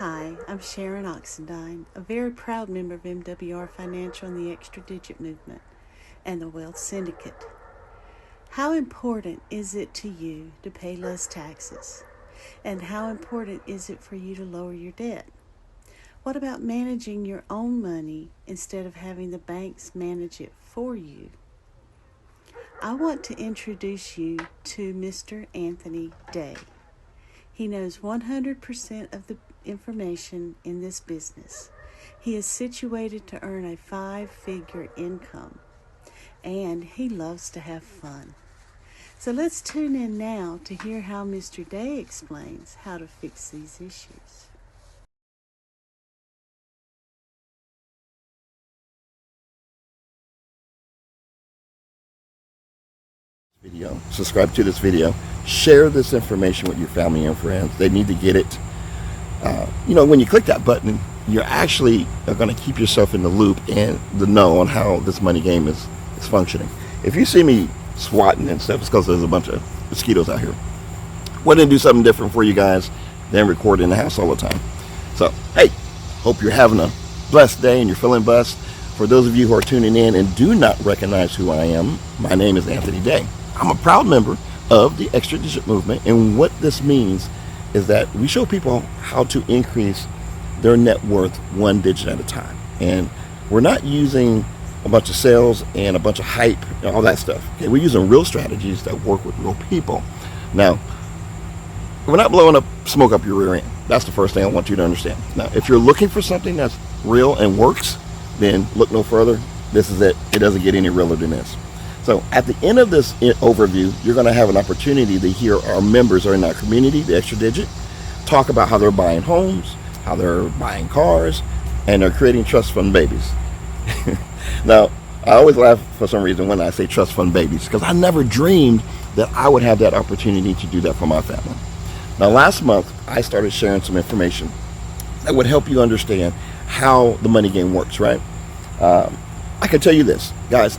Hi, I'm Sharon Oxendine, a very proud member of MWR Financial and the Extra Digit Movement and the Wealth Syndicate. How important is it to you to pay less taxes? And how important is it for you to lower your debt? What about managing your own money instead of having the banks manage it for you? I want to introduce you to Mr. Anthony Day. He knows 100% of the information in this business. He is situated to earn a 5-figure income, and he loves to have fun. So let's tune in now to hear how Mr. Day explains how to fix these issues. Subscribe to this video, share this information with your family and friends. They need to get it. When you click that button, you're actually going to keep yourself in the loop and the know on how this money game is functioning. If you see me swatting and stuff, it's because there's a bunch of mosquitoes out here. Wanted to do something different for you guys than record in the house all the time. So, hey, hope you're having a blessed day and you're feeling blessed. For those of you who are tuning in and do not recognize who I am, my name is Anthony Day. I'm a proud member of the Extra Digit Movement, and what this means is that we show people how to increase their net worth one digit at a time. And we're not using a bunch of sales and a bunch of hype and all that stuff. Okay, we're using real strategies that work with real people. Now, we're not blowing up smoke up your rear end. That's the first thing I want you to understand. Now, if you're looking for something that's real and works, then look no further. This is it. It doesn't get any realer than this. So at the end of this overview, you're going to have an opportunity to hear our members are in our community, the Extra Digit, talk about how they're buying homes, how they're buying cars, and they're creating trust fund babies. Now, I always laugh for some reason when I say trust fund babies, because I never dreamed that I would have that opportunity to do that for my family. Now, last month, I started sharing some information that would help you understand how the money game works, right? I can tell you this, guys,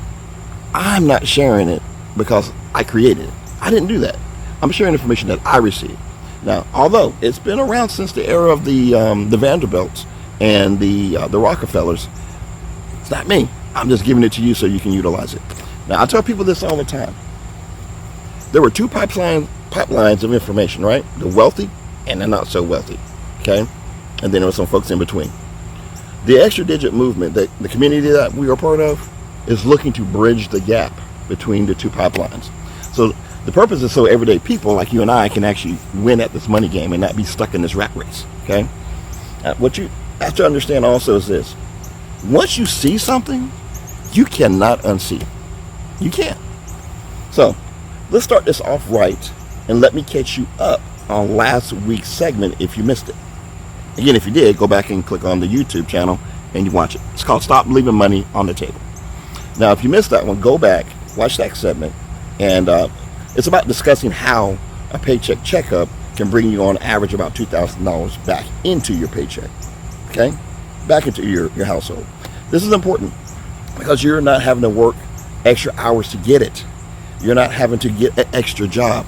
I'm not sharing it because I created it. I didn't do that. I'm sharing information that I received. Now, although it's been around since the era of the Vanderbilts and the Rockefellers, it's not me. I'm just giving it to you so you can utilize it. Now, I tell people this all the time. There were two pipelines of information, right? The wealthy and the not so wealthy, okay? And then there were some folks in between. The Extra Digit Movement, the community that we are part of, is looking to bridge the gap between the two pipelines. So the purpose is so everyday people like you and I can actually win at this money game and not be stuck in this rat race, okay? What you have to understand also is this. Once you see something, you cannot unsee. You can't. So let's start this off right and let me catch you up on last week's segment if you missed it. Again, if you did, go back and click on the YouTube channel and you watch it. It's called Stop Leaving Money on the Table. Now, if you missed that one, go back, watch that segment, and it's about discussing how a paycheck checkup can bring you on average about $2,000 back into your paycheck, okay? Back into your household. This is important because you're not having to work extra hours to get it. You're not having to get an extra job.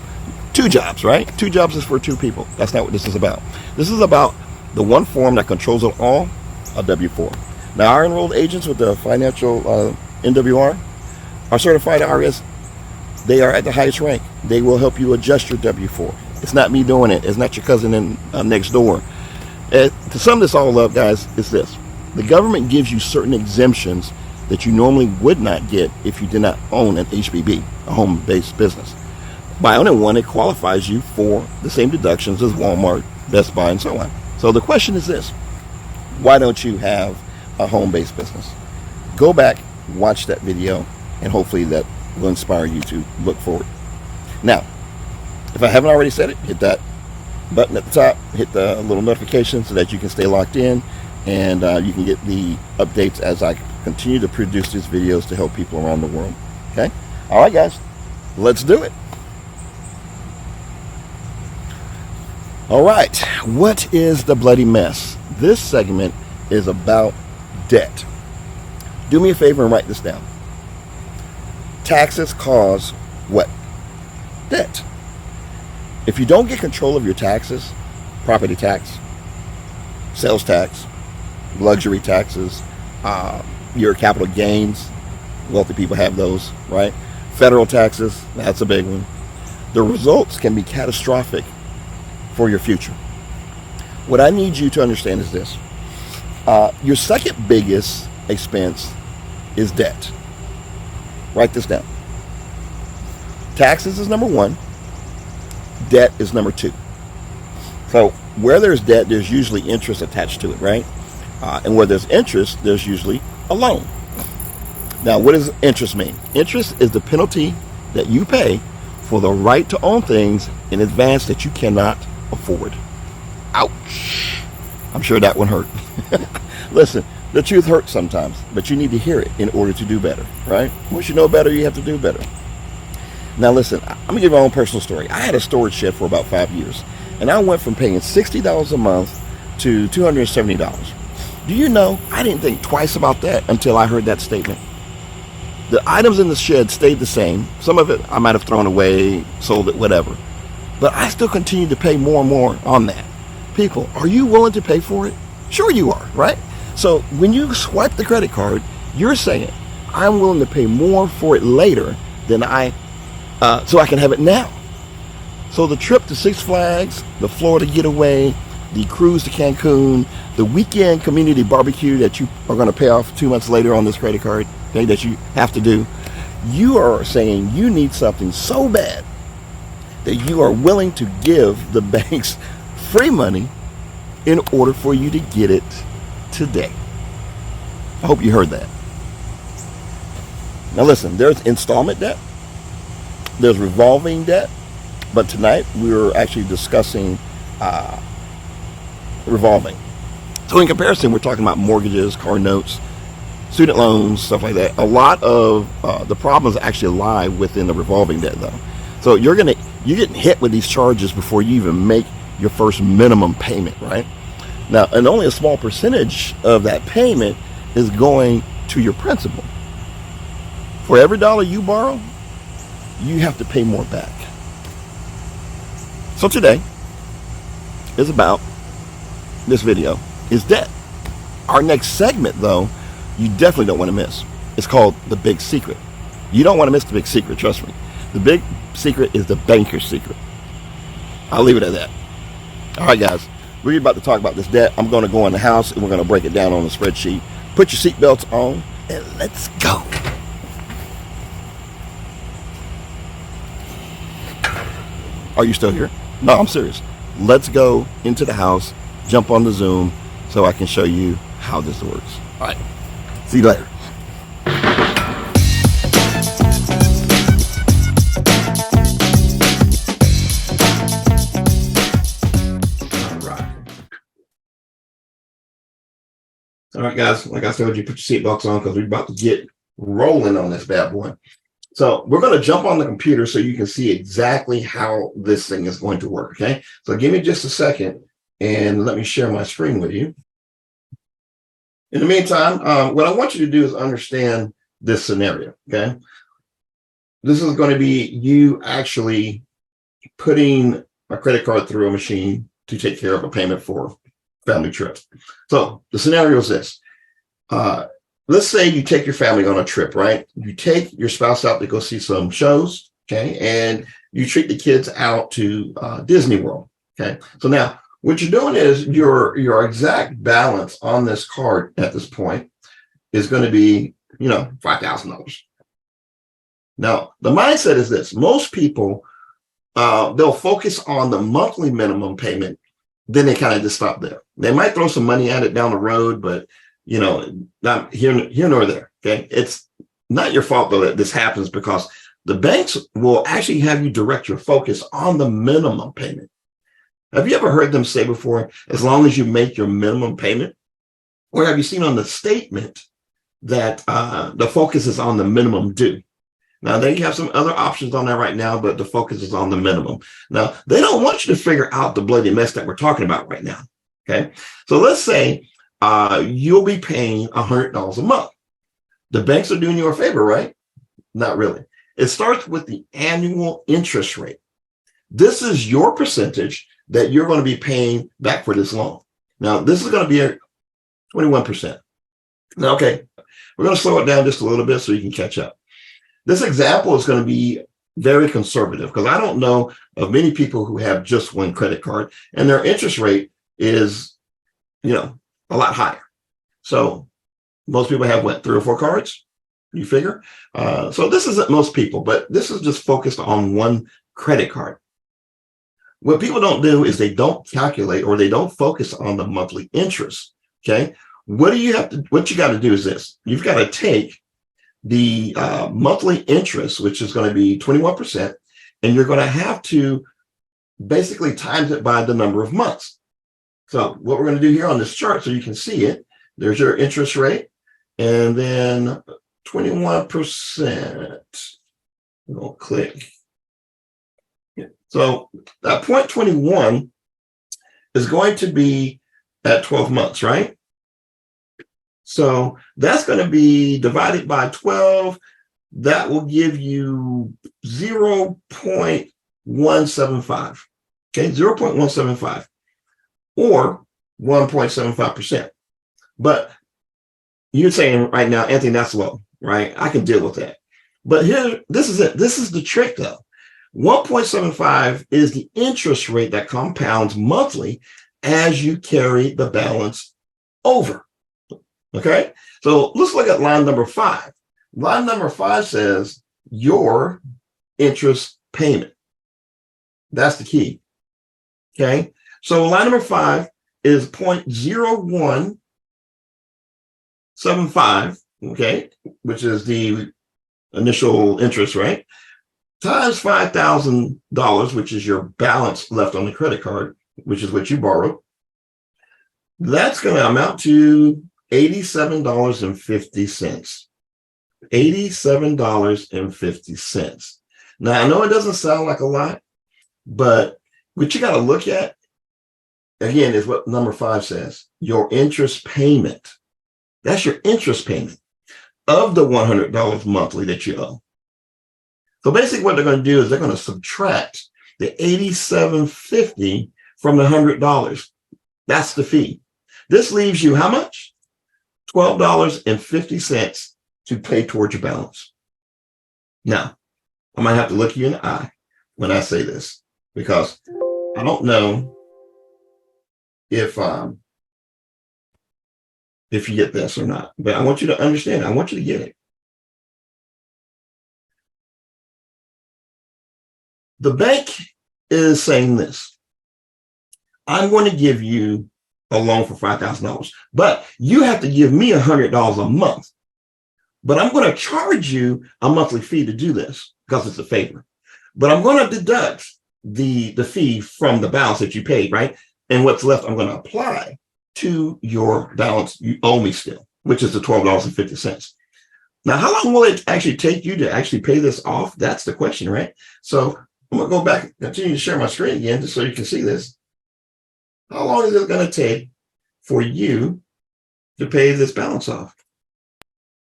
2 jobs, right? 2 jobs is for 2 people. That's not what this is about. This is about the one form that controls it all, a W-4. Now, our enrolled agents with the financial NWR are certified IRS. They are at the highest rank. They will help you adjust your W-4. It's not me doing it. It's not your cousin in next door. To sum this all up, guys, it's this. The government gives you certain exemptions that you normally would not get if you did not own an HBB, a home-based business. By owning one, it qualifies you for the same deductions as Walmart, Best Buy, and so on. So the question is this. Why don't you have a home-based business? Go back, watch that video, and hopefully that will inspire you to look forward. Now, if I haven't already said it, hit that button at the top, hit the little notification so that you can stay locked in, and you can get the updates as I continue to produce these videos to help people around the world. Okay? All right, guys, let's do it. All right, what is the bloody mess? This segment is about debt. Do me a favor and write this down. Taxes cause what? Debt. If you don't get control of your taxes, property tax, sales tax, luxury taxes, your capital gains. Wealthy people have those, right? Federal taxes, that's a big one. The results can be catastrophic for your future. What I need you to understand is this. Your second biggest expense is debt. Write this down. Taxes is number one. Debt is number two. So where there's debt, there's usually interest attached to it, right? And where there's interest, there's usually a loan. Now, what does interest mean? Interest is the penalty that you pay for the right to own things in advance that you cannot afford. Ouch. I'm sure that one hurt. Listen, the truth hurts sometimes, but you need to hear it in order to do better, right? Once you know better, you have to do better. Now listen, I'm going to give my own personal story. I had a storage shed for about 5 years, and I went from paying $60 a month to $270. Do you know, I didn't think twice about that until I heard that statement. The items in the shed stayed the same. Some of it I might have thrown away, sold it, whatever. But I still continue to pay more and more on that. People, are you willing to pay for it? Sure you are, right? So when you swipe the credit card, you're saying, I'm willing to pay more for it later than so I can have it now. So the trip to Six Flags, the Florida getaway, the cruise to Cancun, the weekend community barbecue that you are going to pay off 2 months later on this credit card, okay, that you have to do, you are saying you need something so bad that you are willing to give the banks free money in order for you to get it today. I hope you heard that. Now listen, there's installment debt, there's revolving debt, but tonight we're actually discussing revolving. So in comparison, we're talking about mortgages, car notes, student loans, stuff like that. A lot of the problems actually lie within the revolving debt, though. So you're getting hit with these charges before you even make your first minimum payment, right? Now, and only a small percentage of that payment is going to your principal. For every dollar you borrow, you have to pay more back. So today is about, this video is debt. Our next segment, though, you definitely don't want to miss. It's called The Big Secret. You don't want to miss the big secret, trust me. The big secret is the banker's secret. I'll leave it at that. All right, guys, we're about to talk about this debt. I'm going to go in the house and we're going to break it down on the spreadsheet. Put your seatbelts on and let's go. Are you still here? No, I'm serious. Let's go into the house, jump on the Zoom so I can show you how this works. All right. See you later. All right, guys, like I told you, put your seatbelts on because we're about to get rolling on this bad boy. So we're going to jump on the computer so you can see exactly how this thing is going to work, okay? So give me just a second and let me share my screen with you. In the meantime, what I want you to do is understand this scenario, okay? This is going to be you actually putting a credit card through a machine to take care of a payment for family trip. So the scenario is this. Let's say you take your family on a trip, right? You take your spouse out to go see some shows, okay? And you treat the kids out to Disney World, okay? So now what you're doing is your exact balance on this card at this point is going to be, $5,000. Now, the mindset is this. Most people, they'll focus on the monthly minimum payment, then they kind of just stop there. They might throw some money at it down the road, but not here nor there, okay? It's not your fault, though, that this happens because the banks will actually have you direct your focus on the minimum payment. Have you ever heard them say before, as long as you make your minimum payment? Or have you seen on the statement that the focus is on the minimum due? Now, they have some other options on that right now, but the focus is on the minimum. Now, they don't want you to figure out the bloody mess that we're talking about right now, okay? So let's say you'll be paying $100 a month. The banks are doing you a favor, right? Not really. It starts with the annual interest rate. This is your percentage that you're going to be paying back for this loan. Now, this is going to be a 21%. Now, okay, we're going to slow it down just a little bit so you can catch up. This example is going to be very conservative because I don't know of many people who have just one credit card and their interest rate is, a lot higher. So most people have what, 3 or 4 cards, you figure? So this isn't most people, but this is just focused on one credit card. What people don't do is they don't calculate or they don't focus on the monthly interest. Okay. What you got to do is this. You've got to take the monthly interest, which is going to be 21%, and you're going to have to basically times it by the number of months. So what we're going to do here on this chart, so you can see it, there's your interest rate, and then 21%. We'll click. So that 0.21 is going to be at 12 months, right? So that's going to be divided by 12. That will give you 0.175. Okay, 0.175 or 1.75%. But you're saying right now, Anthony, that's low, right? I can deal with that. But here, this is it. This is the trick, though. 1.75 is the interest rate that compounds monthly as you carry the balance over. Okay, so let's look at line number 5. Line number 5 says your interest payment. That's the key. Okay, so line number 5 is 0.0175, okay, which is the initial interest, right? Times $5,000, which is your balance left on the credit card, which is what you borrowed. That's going to amount to $87.50. $87.50. Now, I know it doesn't sound like a lot, but what you got to look at, again, is what number 5 says, your interest payment. That's your interest payment of the $100 monthly that you owe. So basically what they're going to do is they're going to subtract the $87.50 from the $100. That's the fee. This leaves you how much? $12.50 to pay towards your balance. Now, I might have to look you in the eye when I say this because I don't know if you get this or not, but I want you to understand. I want you to get it. The bank is saying this. I'm going to give you a loan for $5,000, but you have to give me $100 a month. But I'm going to charge you a monthly fee to do this because it's a favor. But I'm going to deduct the fee from the balance that you paid, right? And what's left, I'm going to apply to your balance you owe me still, which is the $12.50. Now, how long will it actually take you to actually pay this off? That's the question, right? So I'm going to go back and continue to share my screen again just so you can see this. How long is it going to take for you to pay this balance off?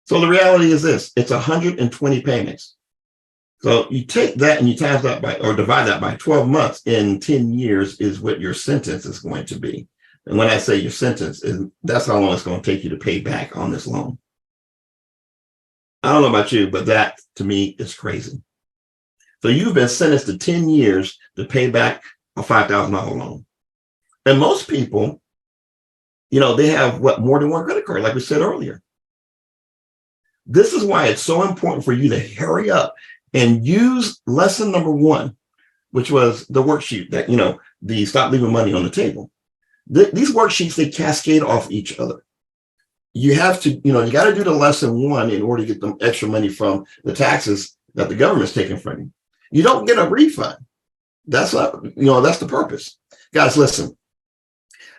So the reality is this, it's 120 payments. So you take that and you times that by, or divide that by 12 months in 10 years is what your sentence is going to be. And when I say your sentence, that's how long it's going to take you to pay back on this loan. I don't know about you, but that to me is crazy. So you've been sentenced to 10 years to pay back a $5,000 loan. And most people, they have more than one credit card, like we said earlier. This is why it's so important for you to hurry up and use lesson number 1, which was the worksheet that, the stop leaving money on the table. These worksheets, they cascade off each other. You have to, you got to do the lesson 1 in order to get the extra money from the taxes that the government's taking from you. You don't get a refund. That's not, that's the purpose. Guys, listen,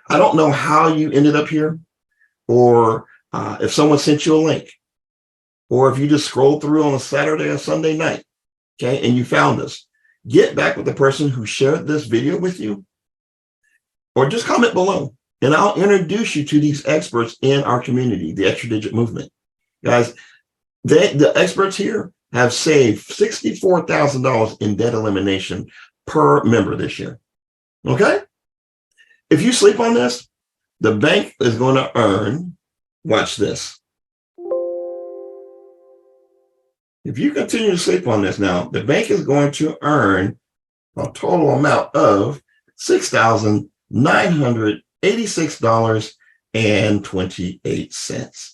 I don't know how you ended up here or if someone sent you a link or if you just scrolled through on a Saturday or Sunday night, okay, and you found us. Get back with the person who shared this video with you or just comment below and I'll introduce you to these experts in our community, the Extra Digit Movement. Guys, the experts here have saved $64,000 in debt elimination per member this year. Okay? If you sleep on this, The bank is going to earn, watch this. If you continue to sleep on this now, the bank is going to earn a total amount of $6,986.28.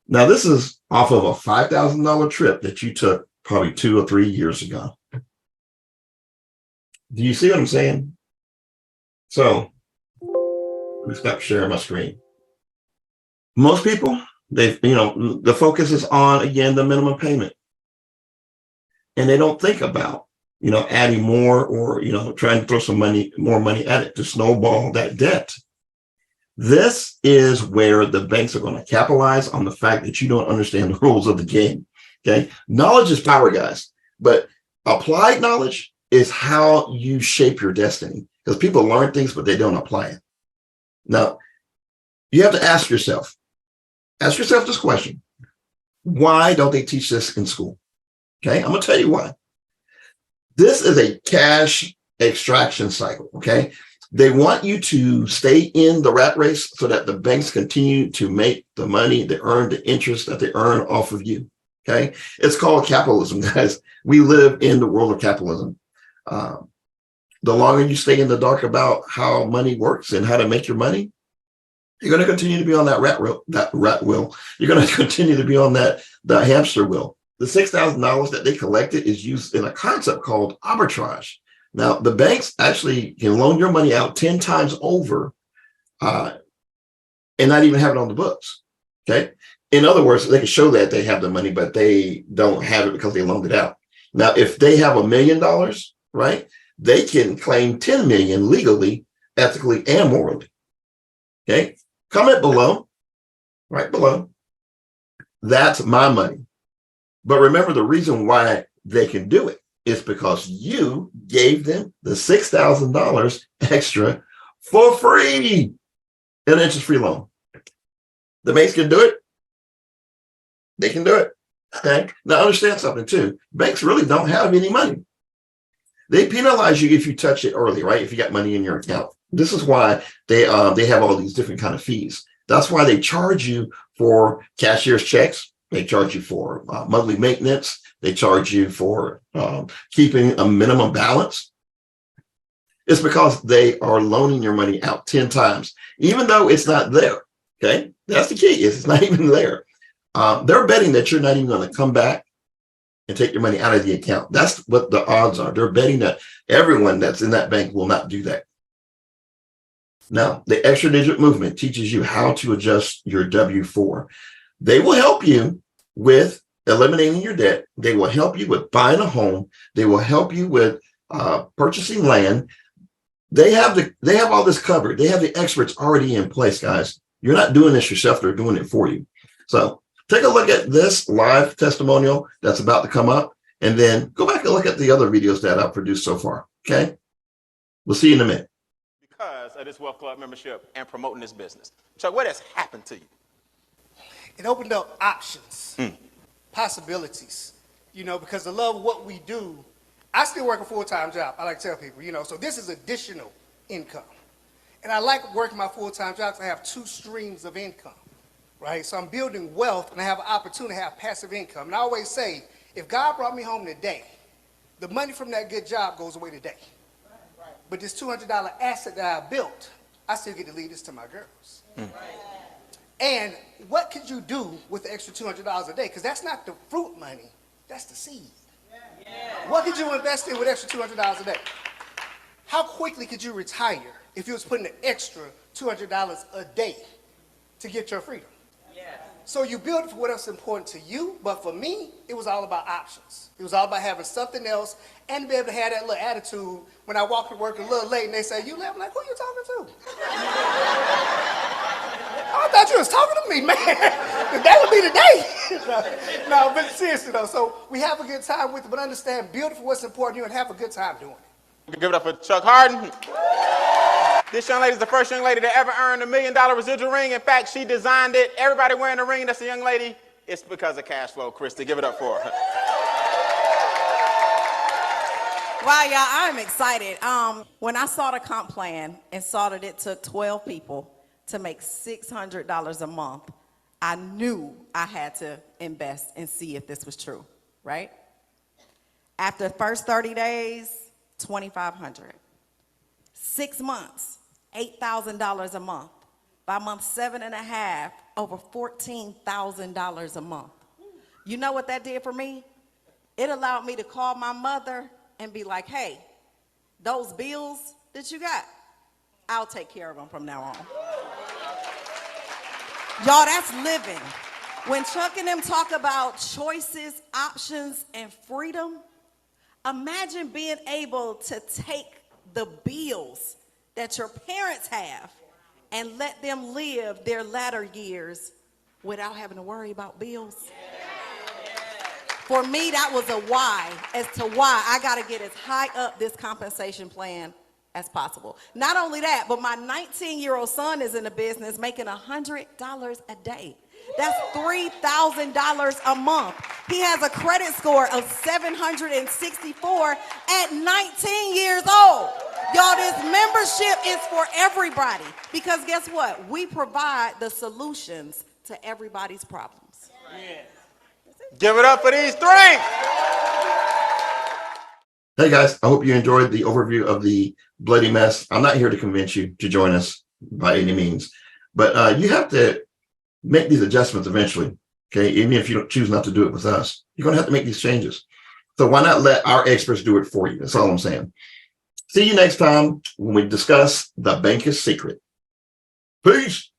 Now, this is off of a $5,000 trip that you took probably 2 or 3 years ago. Do you see what I'm saying? So, let me stop sharing my screen. Most people, the focus is on, again, the minimum payment. And they don't think about, adding more or, trying to throw more money at it to snowball that debt. This is where the banks are going to capitalize on the fact that you don't understand the rules of the game. Okay. Knowledge is power, guys, but applied knowledge is how you shape your destiny, because people learn things, but they don't apply it. Now, you have to ask yourself this question. Why don't they teach this in school? Okay. I'm going to tell you why. This is a cash extraction cycle. Okay. They want you to stay in the rat race so that the banks continue to make the money, they earn the interest that they earn off of you. Okay. It's called capitalism, guys. We live in the world of capitalism. The longer you stay in the dark about how money works and how to make your money, you're going to continue to be on that rat wheel. You're going to continue to be on the hamster wheel. The $6,000 that they collected is used in a concept called arbitrage. Now, the banks actually can loan your money out 10 times over and not even have it on the books. Okay. In other words, they can show that they have the money, but they don't have it because they loaned it out. Now, if they have $1 million, right, they can claim 10 million legally, ethically, and morally. Okay. Comment below, right below. That's my money. But remember, the reason why they can do it is because you gave them the $6,000 extra for free, an interest-free loan. The banks can do it. They can do it. Okay. Now understand something too. Banks really don't have any money. They penalize you if you touch it early, right? If you got money in your account. This is why they have all these different kind of fees. That's why they charge you for cashier's checks. They charge you for monthly maintenance. They charge you for keeping a minimum balance. It's because they are loaning your money out 10 times, even though it's not there. Okay, that's the key. It's not even there. They're betting that you're not even going to come back and take your money out of the account. That's what the odds are. They're betting that everyone that's in that bank will not do that. Now, the extra digit movement teaches you how to adjust your W-4. They will help you with eliminating your debt. They will help you with buying a home. They will help you with purchasing land. They have all this covered. They have the experts already in place, guys. You're not doing this yourself. They're doing it for you. So take a look at this live testimonial that's about to come up, and then go back and look at the other videos that I've produced so far. Okay. We'll see you in a minute. Because of this Wealth Club membership and promoting this business. Chuck, what has happened to you? It opened up options, possibilities, because I love what we do. I still work a full-time job. I like to tell people, so this is additional income. And I like working my full-time job because I have 2 streams of income, right? So I'm building wealth and I have an opportunity to have passive income. And I always say, if God brought me home today, the money from that good job goes away today. Right. But this $200 asset that I built, I still get to leave this to my girls. Right. And what could you do with the extra $200 a day? Because that's not the fruit money, that's the seed. Yeah. What could you invest in with extra $200 a day? How quickly could you retire if you was putting an extra $200 a day to get your freedom? Yeah. So you build it for what's important to you, but for me, it was all about options. It was all about having something else and to be able to have that little attitude when I walk to work a little late and they say, you left? I'm like, who are you talking to? I thought you was talking to me, man. That would be the day. No, but seriously though, so we have a good time with it, but understand, build it for what's important to you and have a good time doing it. Give it up for Chuck Harden. This young lady is the first young lady to ever earn $1 million residual ring. In fact, she designed it. Everybody wearing a ring that's a young lady. It's because of cash flow, Christy. Give it up for her. Wow, y'all, I'm excited. When I saw the comp plan and saw that it took 12 people to make $600 a month, I knew I had to invest and see if this was true, right? After the first 30 days, $2,500. 6 months, $8,000 a month. By month 7.5, over $14,000 a month. You know what that did for me? It allowed me to call my mother and be like, hey, those bills that you got, I'll take care of them from now on. Y'all, that's living. When Chuck and them talk about choices, options, and freedom, imagine being able to take the bills that your parents have and let them live their latter years without having to worry about bills. For me, that was a why as to why I got to get as high up this compensation plan as possible. Not only that, but my 19-year-old son is in the business making $100 a day. That's $3,000 a month. He has a credit score of 764 at 19 years old. Y'all, this membership is for everybody because guess what? We provide the solutions to everybody's problems. Yeah. Give it up for these three. Hey guys, I hope you enjoyed the overview of the bloody mess. I'm not here to convince you to join us by any means, but you have to make these adjustments eventually. Okay, even if you don't choose not to do it with us, you're going to have to make these changes. So why not let our experts do it for you? That's all I'm saying. See you next time when we discuss the banker's secret. Peace.